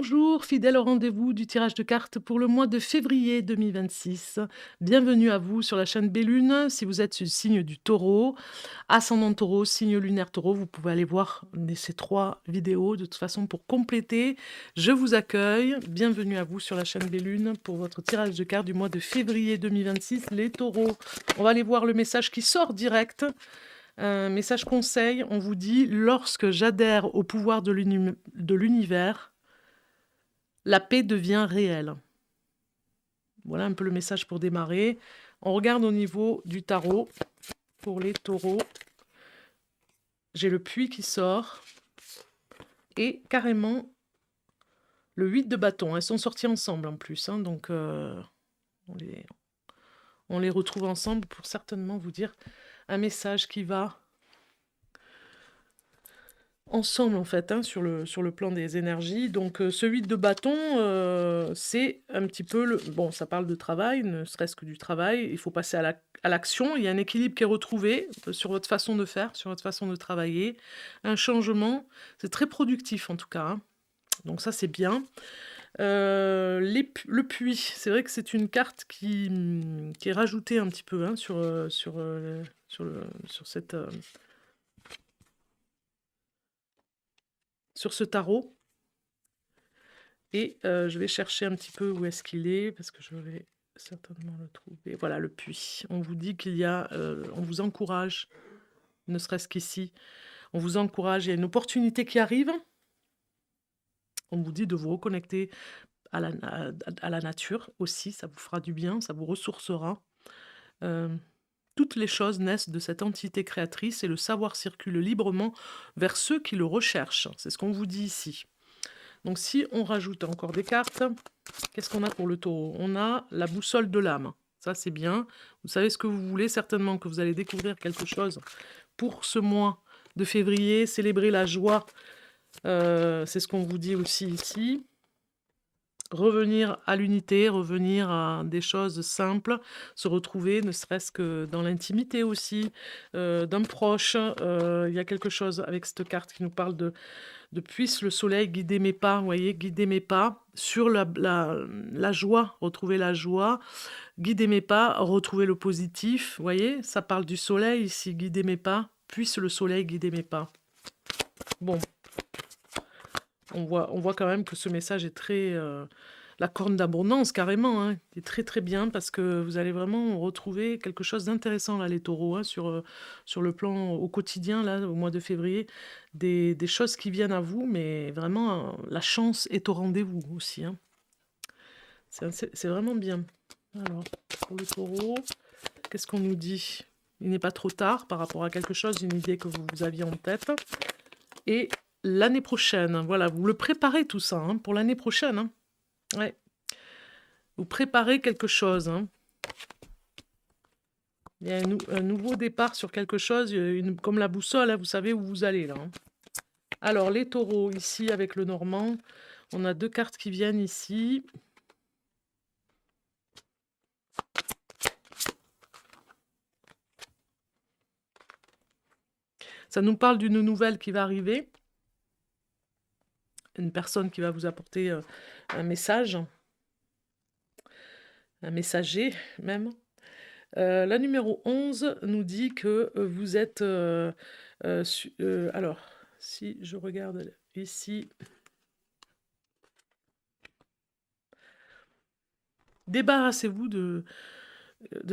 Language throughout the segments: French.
Bonjour, fidèle au rendez-vous du tirage de cartes pour le mois de février 2026. Bienvenue à vous sur la chaîne Bellune. Si vous êtes du signe du taureau, ascendant taureau, signe lunaire taureau, vous pouvez aller voir ces trois vidéos de toute façon pour compléter. Je vous accueille. Bienvenue à vous sur la chaîne Bellune pour votre tirage de cartes du mois de février 2026. Les taureaux, on va aller voir le message qui sort direct. Un message conseil, on vous dit: lorsque j'adhère au pouvoir de l'univers, la paix devient réelle. Voilà un peu le message pour démarrer. On regarde au niveau du tarot pour les taureaux. J'ai le puits qui sort et carrément le 8 de bâton. Elles sont sorties ensemble en plus, hein, donc on les retrouve ensemble pour certainement vous dire un message qui va ensemble en fait, hein, sur le plan des énergies. Donc ce 8 de bâton, c'est un petit peu bon, ça parle de travail, ne serait-ce que du travail. Il faut passer à l'action. Il y a un équilibre qui est retrouvé sur votre façon de faire, sur votre façon de travailler. Un changement, c'est très productif en tout cas, hein. Donc ça, c'est bien. Le puits, c'est vrai que c'est une carte qui est rajoutée un petit peu, hein, sur ce tarot. Et je vais chercher un petit peu où est-ce qu'il est, parce que je vais certainement le trouver. Voilà, le puits. On vous dit qu'il y a... on vous encourage, ne serait-ce qu'ici, on vous encourage, il y a une opportunité qui arrive. On vous dit de vous reconnecter à la nature aussi, ça vous fera du bien, ça vous ressourcera. Toutes les choses naissent de cette entité créatrice et le savoir circule librement vers ceux qui le recherchent. C'est ce qu'on vous dit ici. Donc si on rajoute encore des cartes, qu'est-ce qu'on a pour le taureau? On a la boussole de l'âme. Ça, c'est bien. Vous savez ce que vous voulez, certainement que vous allez découvrir quelque chose pour ce mois de février, célébrer la joie. C'est ce qu'on vous dit aussi ici. Revenir à l'unité, revenir à des choses simples, se retrouver, ne serait-ce que dans l'intimité aussi, d'un proche. Il y a quelque chose avec cette carte qui nous parle de puisse le soleil guider mes pas, vous voyez, guider mes pas sur la joie, retrouver la joie, guider mes pas, retrouver le positif, vous voyez, ça parle du soleil ici, guider mes pas, puisse le soleil guider mes pas. Bon, on voit quand même que ce message est très... la corne d'abondance, carrément, hein, qui est très très bien, parce que vous allez vraiment retrouver quelque chose d'intéressant, là, les taureaux, hein, sur le plan au quotidien, là, au mois de février, des choses qui viennent à vous, mais vraiment, la chance est au rendez-vous aussi, hein. C'est vraiment bien. Alors, pour le taureau, qu'est-ce qu'on nous dit? Il n'est pas trop tard par rapport à quelque chose, une idée que vous aviez en tête. Et l'année prochaine, voilà, vous le préparez tout ça, hein, pour l'année prochaine, hein. Ouais. Vous préparez quelque chose, hein. Il y a un nouveau départ sur quelque chose, comme la boussole, hein, vous savez où vous allez là, hein. Alors, les taureaux, ici, avec le normand, on a deux cartes qui viennent ici. Ça nous parle d'une nouvelle qui va arriver. Une personne qui va vous apporter un message. Un messager, même. La numéro 11 nous dit que vous êtes... alors, si je regarde ici... Débarrassez-vous de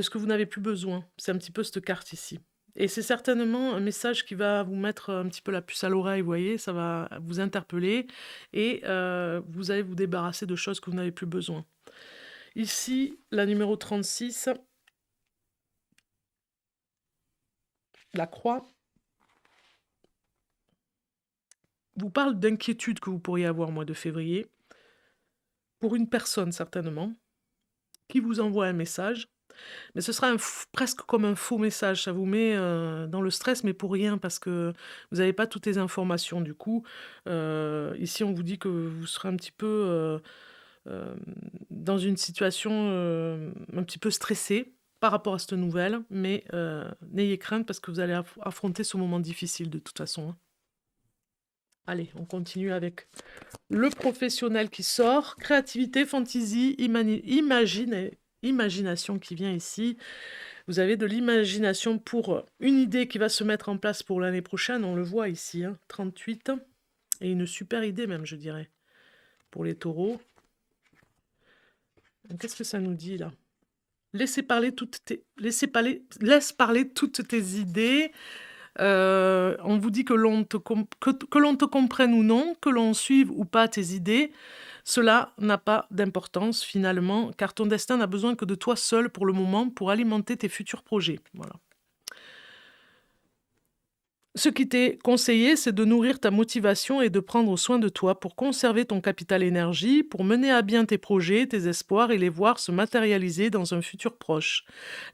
ce que vous n'avez plus besoin. C'est un petit peu cette carte ici. Et c'est certainement un message qui va vous mettre un petit peu la puce à l'oreille, vous voyez, ça va vous interpeller et vous allez vous débarrasser de choses que vous n'avez plus besoin. Ici, la numéro 36, la croix, vous parle d'inquiétude que vous pourriez avoir au mois de février, pour une personne certainement, qui vous envoie un message. Mais ce sera presque comme un faux message, ça vous met dans le stress, mais pour rien, parce que vous n'avez pas toutes les informations. Du coup, ici, on vous dit que vous serez un petit peu dans une situation un petit peu stressée par rapport à cette nouvelle, mais n'ayez crainte parce que vous allez affronter ce moment difficile de toute façon, hein. Allez, on continue avec le professionnel qui sort. Créativité, fantaisie, imagination qui vient ici. Vous avez de l'imagination pour une idée qui va se mettre en place pour l'année prochaine. On le voit ici, hein, 38. Et une super idée même, je dirais, pour les taureaux. Qu'est-ce que ça nous dit là? Laisse parler toutes tes idées. On vous dit que l'on te comprenne ou non, que l'on suive ou pas tes idées. Cela n'a pas d'importance finalement, car ton destin n'a besoin que de toi seul pour le moment pour alimenter tes futurs projets. Voilà. Ce qui t'est conseillé, c'est de nourrir ta motivation et de prendre soin de toi pour conserver ton capital énergie, pour mener à bien tes projets, tes espoirs et les voir se matérialiser dans un futur proche.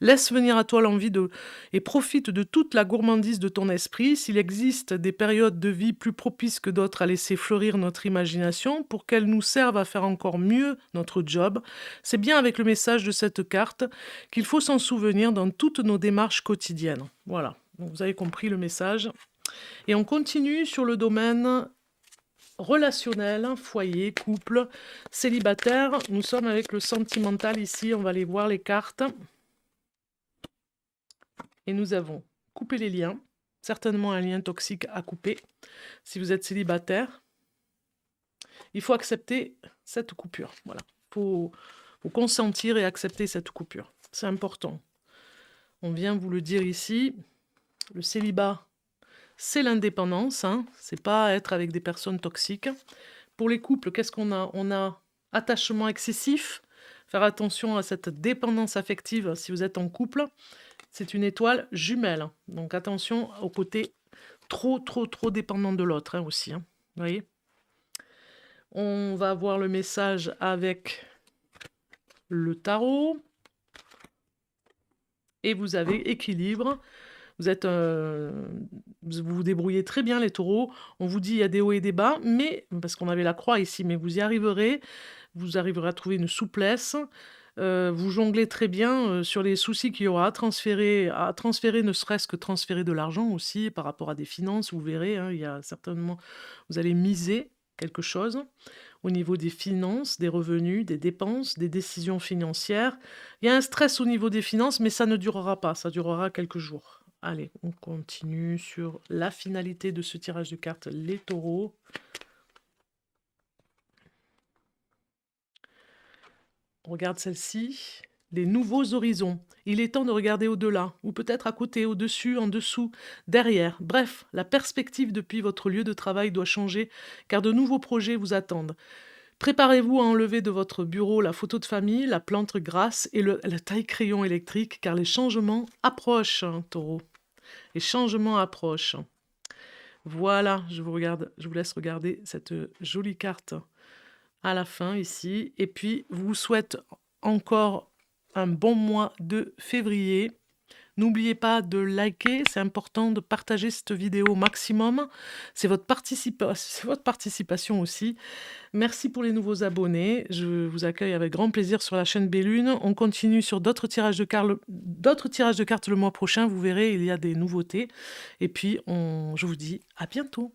Laisse venir à toi l'envie et profite de toute la gourmandise de ton esprit. S'il existe des périodes de vie plus propices que d'autres à laisser fleurir notre imagination pour qu'elle nous serve à faire encore mieux notre job, c'est bien avec le message de cette carte qu'il faut s'en souvenir dans toutes nos démarches quotidiennes. Voilà. Donc, vous avez compris le message. Et on continue sur le domaine relationnel, foyer, couple, célibataire. Nous sommes avec le sentimental ici. On va aller voir les cartes. Et nous avons coupé les liens. Certainement un lien toxique à couper. Si vous êtes célibataire, il faut accepter cette coupure. Voilà. Il faut consentir et accepter cette coupure. C'est important. On vient vous le dire ici. Le célibat, c'est l'indépendance, hein. C'est pas être avec des personnes toxiques. Pour les couples, qu'est-ce qu'on a? On a attachement excessif, faire attention à cette dépendance affective si vous êtes en couple. C'est une étoile jumelle, donc attention au côté trop dépendant de l'autre, hein, aussi. Hein. Vous voyez? On va voir le message avec le tarot. Et vous avez équilibre. Vous vous débrouillez très bien, les taureaux. On vous dit il y a des hauts et des bas, mais parce qu'on avait la croix ici, mais vous y arriverez. Vous arriverez à trouver une souplesse. Vous jonglez très bien sur les soucis qu'il y aura à transférer, ne serait-ce que transférer de l'argent aussi par rapport à des finances. Vous verrez, hein, il y a certainement, vous allez miser quelque chose au niveau des finances, des revenus, des dépenses, des décisions financières. Il y a un stress au niveau des finances, mais ça ne durera pas, ça durera quelques jours. Allez, on continue sur la finalité de ce tirage de cartes, les taureaux. On regarde celle-ci. Les nouveaux horizons. Il est temps de regarder au-delà, ou peut-être à côté, au-dessus, en dessous, derrière. Bref, la perspective depuis votre lieu de travail doit changer, car de nouveaux projets vous attendent. Préparez-vous à enlever de votre bureau la photo de famille, la plante grasse et le taille-crayon électrique, car les changements approchent, hein, taureau. Les changements approchent. Voilà, je vous laisse regarder cette jolie carte à la fin ici. Et puis, je vous souhaite encore un bon mois de février. N'oubliez pas de liker, c'est important de partager cette vidéo au maximum. C'est votre participation aussi. Merci pour les nouveaux abonnés. Je vous accueille avec grand plaisir sur la chaîne Bellune. On continue sur d'autres tirages de cartes le mois prochain. Vous verrez, il y a des nouveautés. Et puis, je vous dis à bientôt.